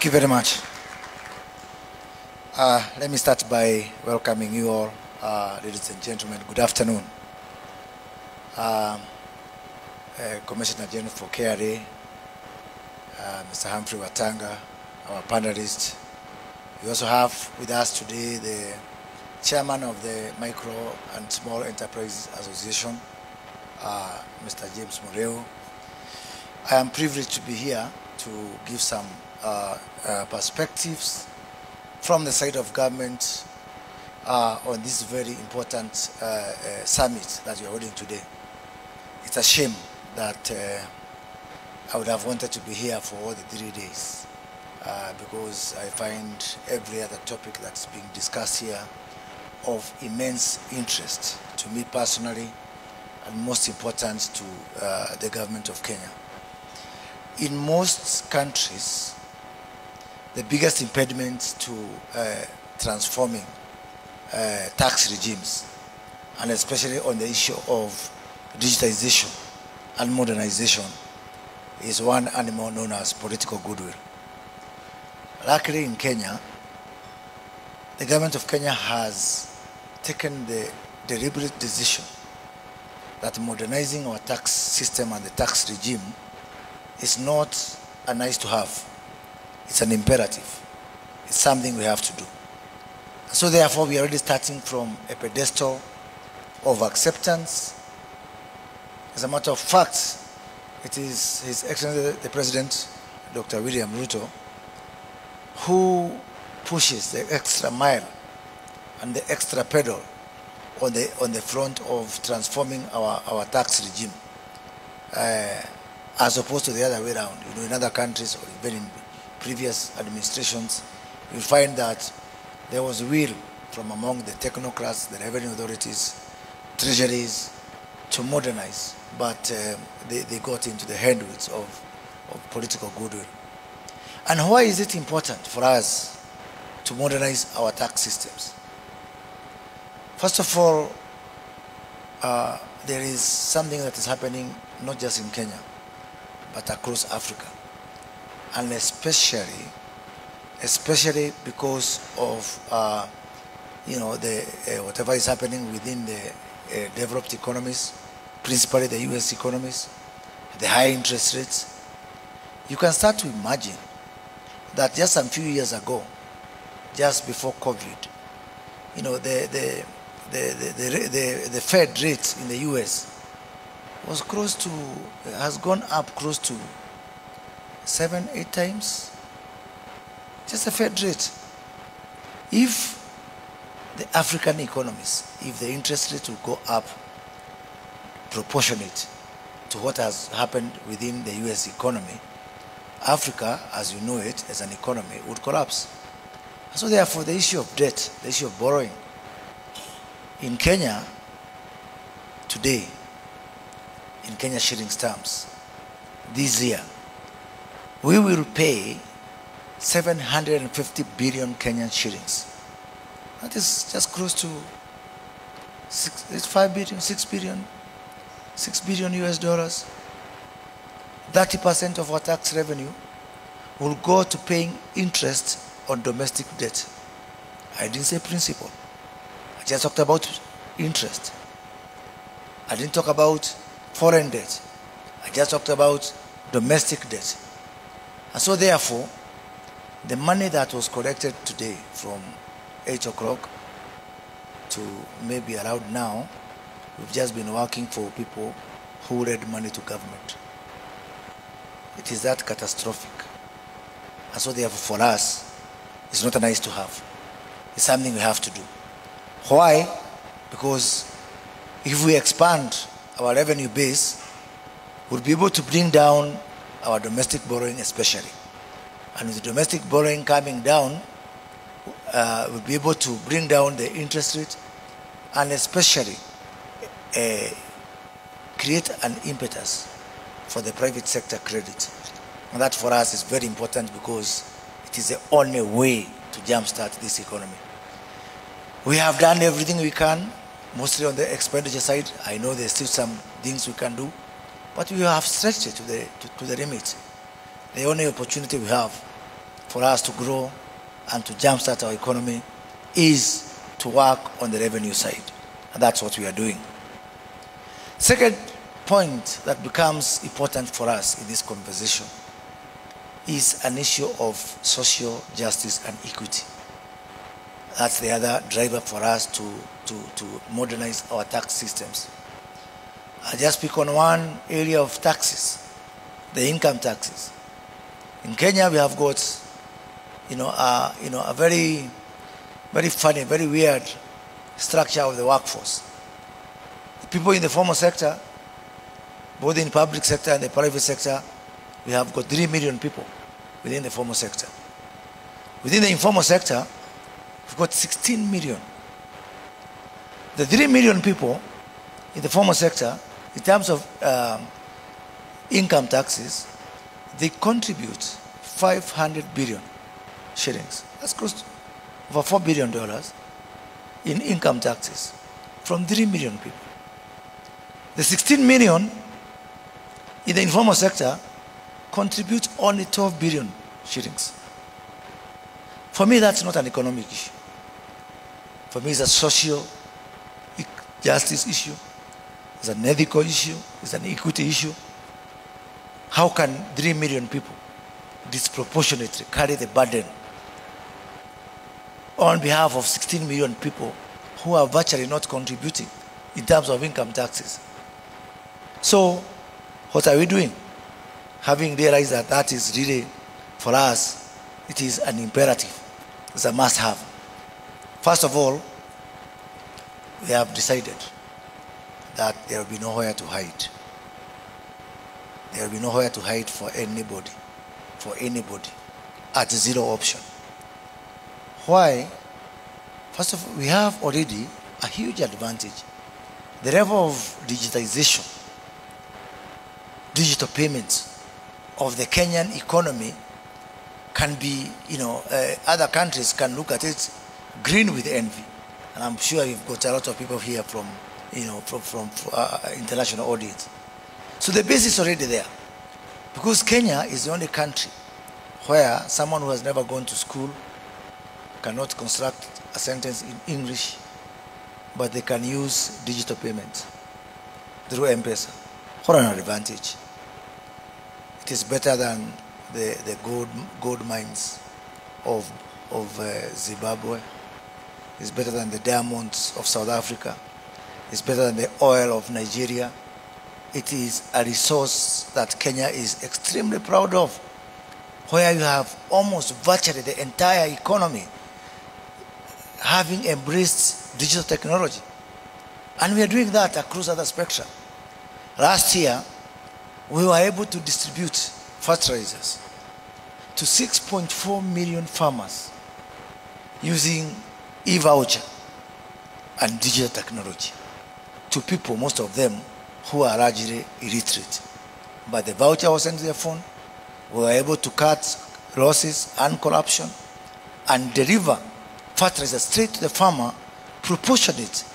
Thank you very much. Let me start by welcoming you all, ladies and gentlemen. Good afternoon. Commissioner General for KRA, Mr. Humphrey Watanga, our panelist. We also have with us today the chairman of the Micro and Small Enterprises Association, Mr. James Mureo. I am privileged to be here to give some perspectives from the side of government on this very important summit that we are holding today. It's a shame that I would have wanted to be here for all the 3 days because I find every other topic that's being discussed here of immense interest to me personally and most important to the government of Kenya. In most countries, the biggest impediment to transforming tax regimes, and especially on the issue of digitalization and modernization, is one animal known as political goodwill. Luckily in Kenya, the government of Kenya has taken the deliberate decision that modernizing our tax system and the tax regime is not a nice to have. It's an imperative. It's something we have to do. So therefore, we are already starting from a pedestal of acceptance. As a matter of fact, it is His Excellency the President, Dr. William Ruto, who pushes the extra mile and the extra pedal on the front of transforming our tax regime, as opposed to the other way around. You know, in other countries or even in previous administrations, you find that there was will from among the technocrats, the revenue authorities, treasuries, to modernize, but they got into the handwoods of political goodwill. And why is it important for us to modernize our tax systems? First of all, there is something that is happening not just in Kenya, but across Africa. And especially because of whatever is happening within the developed economies, principally the US economies, the high interest rates. You can start to imagine that just a few years ago, just before COVID, you know, the Fed rate in the US was has gone up close to 7-8 times. Just the Fed rate. If the African economies, if the interest rate will go up proportionate to what has happened within the US economy, Africa, as you know it, as an economy, would collapse. So therefore, the issue of debt, the issue of borrowing, in Kenya today, in Kenya shillings terms, this year, we will pay 750 billion Kenyan shillings. That is just close to 6 billion US dollars. 30% of our tax revenue will go to paying interest on domestic debt. I didn't say principal. I just talked about interest. I didn't talk about foreign debt. I just talked about domestic debt. And so therefore, the money that was collected today from 8 o'clock to maybe around now, we've just been working for people who lend money to government. It is that catastrophic. And so therefore for us, it's not a nice to have. It's something we have to do. Why? Because if we expand our revenue base, we'll be able to bring down our domestic borrowing especially. And with the domestic borrowing coming down, we'll be able to bring down the interest rate and especially create an impetus for the private sector credit. And that for us is very important because it is the only way to jumpstart this economy. We have done everything we can, mostly on the expenditure side. I know there's still some things we can do, but we have stretched it to the limit. The only opportunity we have for us to grow and to jumpstart our economy is to work on the revenue side. And that's what we are doing. Second point that becomes important for us in this conversation is an issue of social justice and equity. That's the other driver for us to modernize our tax systems. I just pick on one area of taxes, the income taxes. In Kenya, we have got, a very, very funny, very weird structure of the workforce. The people in the formal sector, both in the public sector and the private sector, we have got 3 million people within the formal sector. Within the informal sector, we've got 16 million. The 3 million people in the formal sector, in terms of income taxes, they contribute 500 billion shillings. That's close to over $4 billion in income taxes from 3 million people. The 16 million in the informal sector contribute only 12 billion shillings. For me, that's not an economic issue. For me, it's a social justice issue. It's an ethical issue. It's an equity issue. How can 3 million people disproportionately carry the burden on behalf of 16 million people who are virtually not contributing in terms of income taxes? So, what are we doing? Having realized that that is really, for us, it is an imperative. It's a must-have. First of all, we have decided that there will be nowhere to hide. There will be nowhere to hide for anybody, at zero option. Why? First of all, we have already a huge advantage. The level of digitization, digital payments of the Kenyan economy can be, other countries can look at it green with envy. And I'm sure you've got a lot of people here from international audience. So the base is already there. Because Kenya is the only country where someone who has never gone to school cannot construct a sentence in English, but they can use digital payments through M-Pesa. What an advantage. It is better than the gold mines of Zimbabwe. It's better than the diamonds of South Africa. It's better than the oil of Nigeria. It is a resource that Kenya is extremely proud of, where you have almost virtually the entire economy having embraced digital technology. And we are doing that across other spectrum. Last year, we were able to distribute fertilizers to 6.4 million farmers using e-voucher and digital technology, to people, most of them, who are largely illiterate. But the voucher was sent to their phone. We were able to cut losses and corruption and deliver fertilizer straight to the farmer, proportionate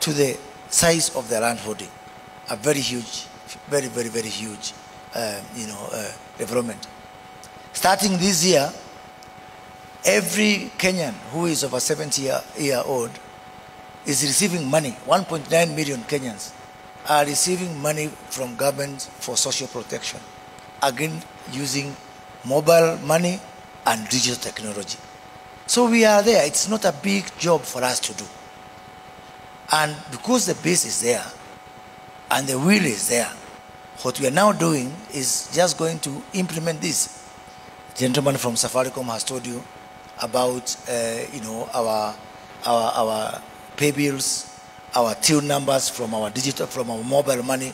to the size of their land holding. A very huge, very, very, very huge, development. Starting this year, every Kenyan who is over 70-year-old is receiving money. 1.9 million Kenyans are receiving money from government for social protection, again using mobile money and digital technology. So we are there. It's not a big job for us to do. And because the base is there and the will is there, what we are now doing is just going to implement this. The gentleman from Safaricom has told you about our pay bills, our till numbers from our digital, from our mobile money.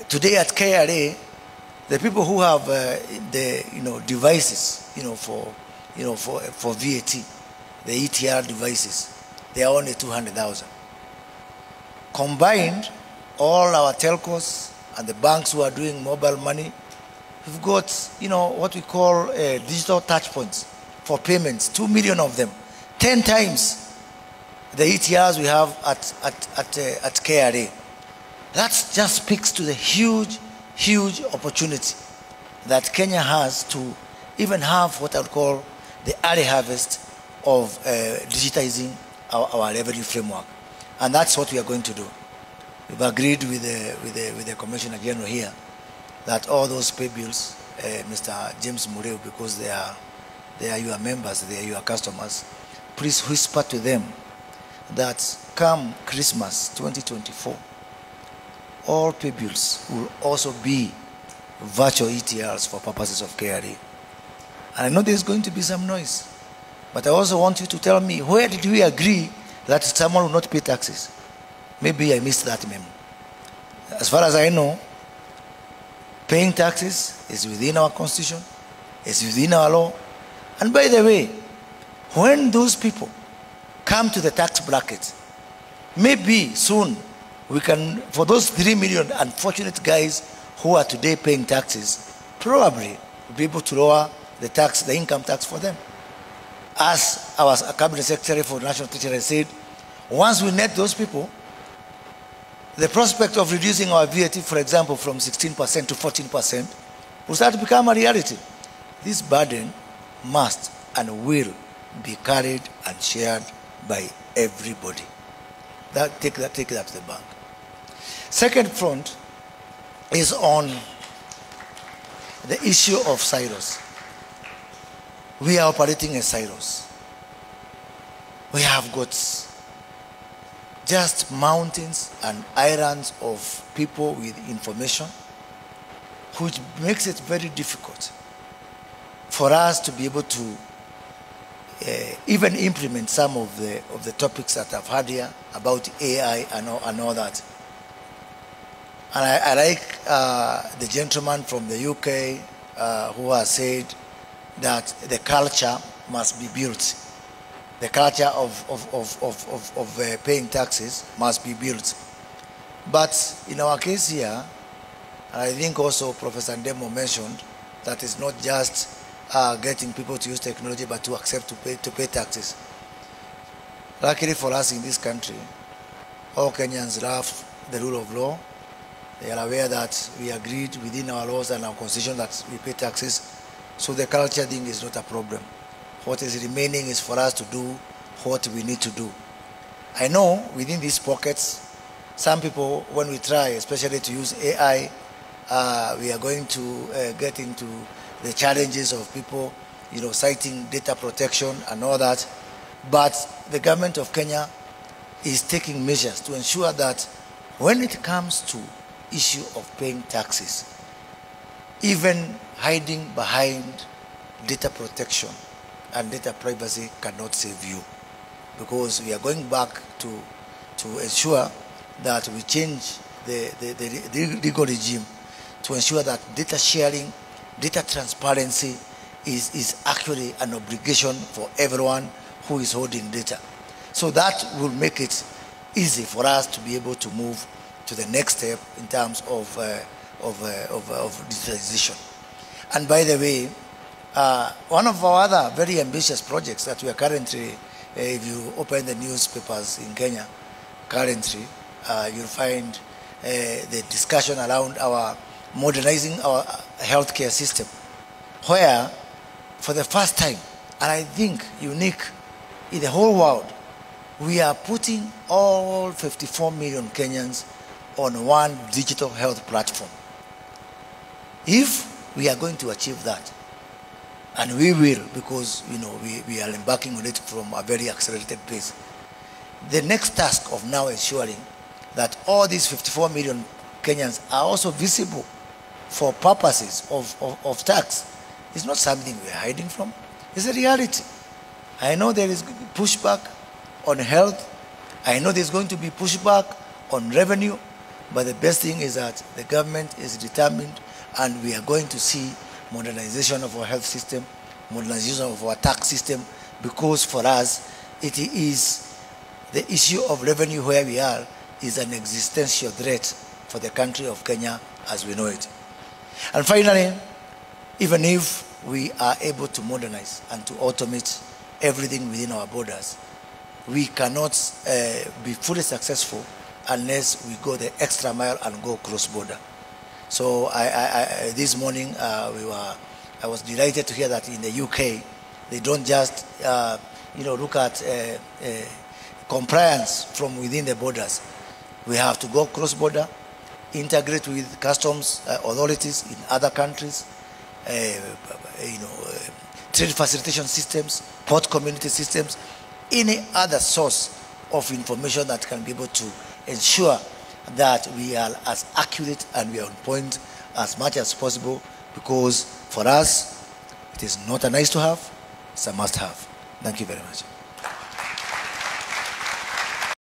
Today at KRA, the people who have the devices for VAT, the ETR devices, they are only 200,000. Combined, all our telcos and the banks who are doing mobile money, we've got what we call digital touch points for payments, 2 million of them, 10 times the ETRs we have at KRA. That just speaks to the huge, huge opportunity that Kenya has to even have what I would call the early harvest of digitizing our revenue framework. And that's what we are going to do. We've agreed with the Commissioner General here that all those pay bills, Mr. James Mureo, because they are your members, they are your customers, please whisper to them that come Christmas 2024, all pay bills will also be virtual ETRs for purposes of KRA. And I know there's going to be some noise, but I also want you to tell me, where did we agree that someone will not pay taxes? Maybe I missed that memo. As far as I know, paying taxes is within our constitution, is within our law. And by the way, when those people come to the tax bracket, maybe soon we can, for those 3 million unfortunate guys who are today paying taxes, probably we'll be able to lower the tax, the income tax for them. As our Cabinet Secretary for National Treasury said, once we net those people, the prospect of reducing our VAT, for example, from 16% to 14% will start to become a reality. This burden must and will be carried and shared by everybody. Take that to the bank. Second front is on the issue of silos. We are operating in silos. We have got just mountains and islands of people with information, which makes it very difficult for us to be able to even implement some of the topics that I've had here about AI and all that. And I like the gentleman from the UK who has said that the culture must be built. The culture of paying taxes must be built. But in our case here, and I think also Professor Ndemo mentioned that it's not just getting people to use technology, but to accept to pay taxes. Luckily for us in this country, all Kenyans love the rule of law. They are aware that we agreed within our laws and our constitution that we pay taxes. So the culture thing is not a problem. What is remaining is for us to do what we need to do. I know within these pockets, some people, when we try, especially to use AI, we are going to get into the challenges of people, citing data protection and all that. But the government of Kenya is taking measures to ensure that when it comes to issue of paying taxes, even hiding behind data protection and data privacy cannot save you, because we are going back to ensure that we change the legal regime to ensure that data sharing, data transparency is actually an obligation for everyone who is holding data. So that will make it easy for us to be able to move to the next step in terms of digitalization. And by the way, one of our other very ambitious projects that we are currently, if you open the newspapers in Kenya, currently, you'll find the discussion around our modernizing our healthcare system, where for the first time, and I think unique in the whole world, we are putting all 54 million Kenyans on one digital health platform. If we are going to achieve that, and we will, because we are embarking on it from a very accelerated pace, the next task of now ensuring that all these 54 million Kenyans are also visible for purposes of tax is not something we are hiding from. It's a reality. I know there is pushback on health. I know there's going to be pushback on revenue. But the best thing is that the government is determined, and we are going to see modernization of our health system, modernization of our tax system, because for us, it is the issue of revenue where we are is an existential threat for the country of Kenya as we know it. And finally, even if we are able to modernize and to automate everything within our borders, we cannot be fully successful unless we go the extra mile and go cross-border. So this morning we were I was delighted to hear that in the UK, they don't just look at compliance from within the borders. We have to go cross-border, integrate with customs authorities in other countries, trade facilitation systems, port community systems, any other source of information that can be able to ensure that we are as accurate and we are on point as much as possible, because for us, it is not a nice to have, it's a must have. Thank you very much.